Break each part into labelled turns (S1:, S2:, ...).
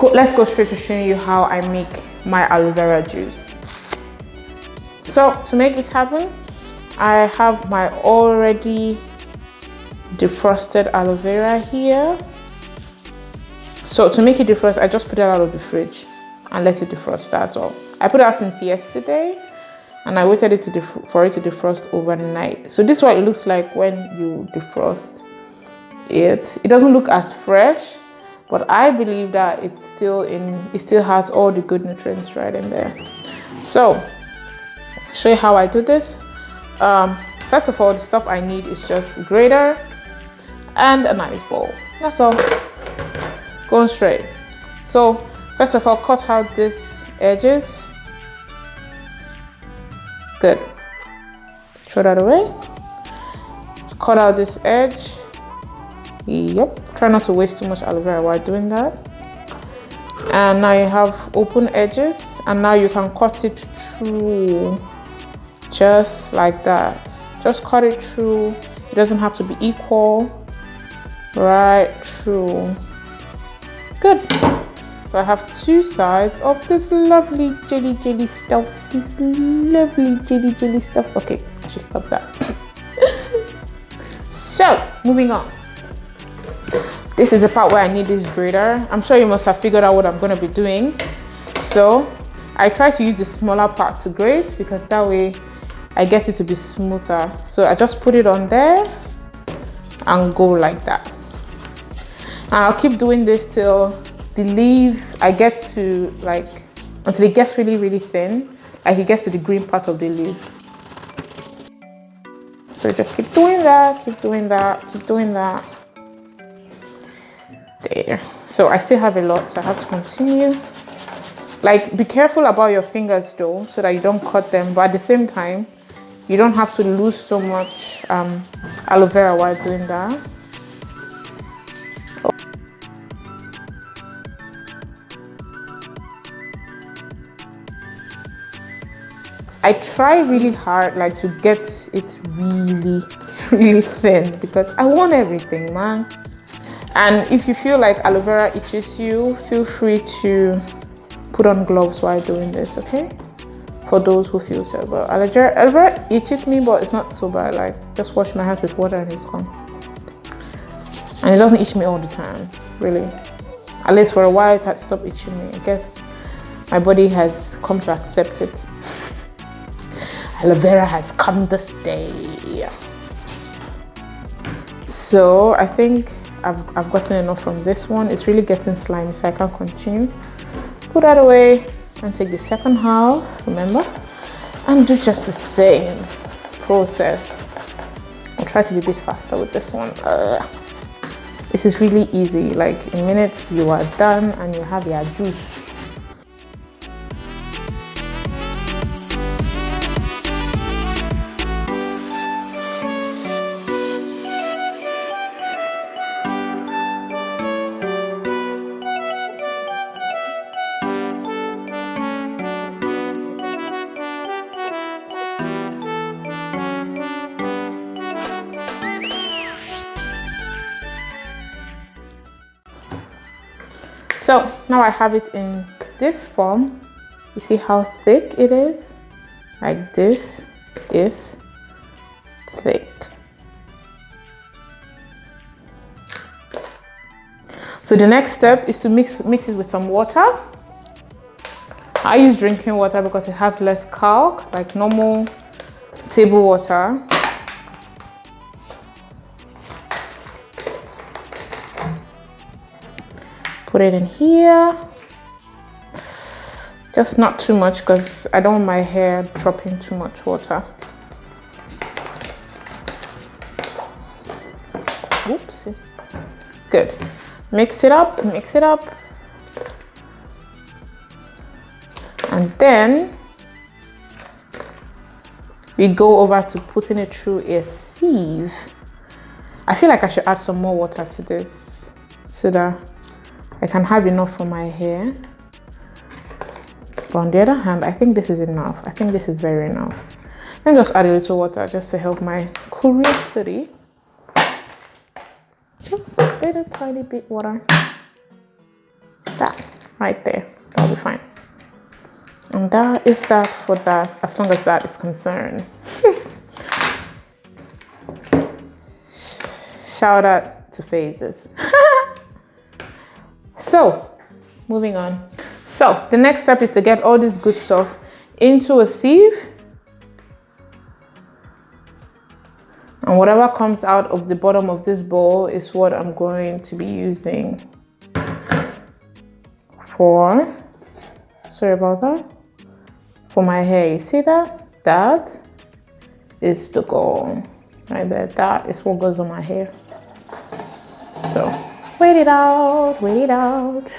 S1: let's go straight to showing you how I make my aloe vera juice. So to make this happen, I have my already defrosted aloe vera here. So to make it defrost, I just put it out of the fridge and let it defrost, that's all. I put it out since yesterday and I waited for it to defrost overnight. So this is what it looks like when you defrost it. It doesn't look as fresh, but I believe that it still has all the good nutrients right in there. So show you how I do this. First of all, the stuff I need is just grater and a nice bowl. That's all. Going straight. So first of all, cut out these edges. Good. Throw that away. Cut out this edge. Yep. Try not to waste too much aloe vera while doing that. And now you have open edges, and now you can cut it through just like that. Just cut it through. It doesn't have to be equal. Right through. Good. So I have two sides of this lovely jelly stuff. This lovely jelly stuff. Okay, I should stop that. So moving on. This is the part where I need this grater. I'm sure you must have figured out what I'm going to be doing. So I try to use the smaller part to grate because that way I get it to be smoother. So I just put it on there and go like that. And I'll keep doing this till the leaf I get to until it gets really thin, like it gets to the green part of the leaf. So just keep doing that, keep doing that, keep doing that. There. So I still have a lot, so I have to continue. Like, be careful about your fingers though, so that you don't cut them, but at the same time, you don't have to lose so much aloe vera while doing that. I try really hard to get it really thin because I want everything, man. And if you feel like aloe vera itches you, feel free to put on gloves while doing this, okay? For those who feel so. But aloe vera itches me, but it's not so bad. Like, just wash my hands with water and it's gone. And it doesn't itch me all the time, really. At least for a while it had stopped itching me. I guess my body has come to accept it. Aloe vera has come to stay. So I think I've gotten enough from this one. It's really getting slimy, so I can't continue. Put that away and take the second half, remember? And do just the same process. I'll try to be a bit faster with this one. This is really easy. Like, in minutes you are done and you have your juice. So now I have it in this form. You see how thick it is? Like, this is thick. So the next step is to mix it with some water. I use drinking water because it has less calc, like normal table water. Put it in here. Just not too much because I don't want my hair dropping too much water. Oops. Good. Mix it up, mix it up. And then we go over to putting it through a sieve. I feel like I should add some more water to this so that I can have enough for my hair. But on the other hand, I think this is enough. I think this is very enough. Let me just add a little water just to help my curiosity. Just a little tiny bit water. That. right there. That'll be fine. And that is that for that, as long as that is concerned. Shout out to phases. So, moving on. So, the next step is to get all this good stuff into a sieve. And whatever comes out of the bottom of this bowl is what I'm going to be using for, sorry about that, for my hair. You see that? That is the goal right there. That is what goes on my hair. So wait it out, wait it out.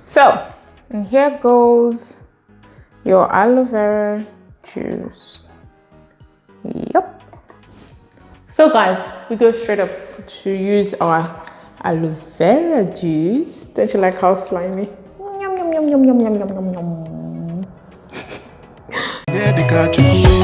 S1: So, and here goes your aloe vera juice. Yep. So guys, we go straight up to use our aloe vera juice. Don't you like how slimy? Yum, yum, yum, yum, yum, yum, yum, yum, yum.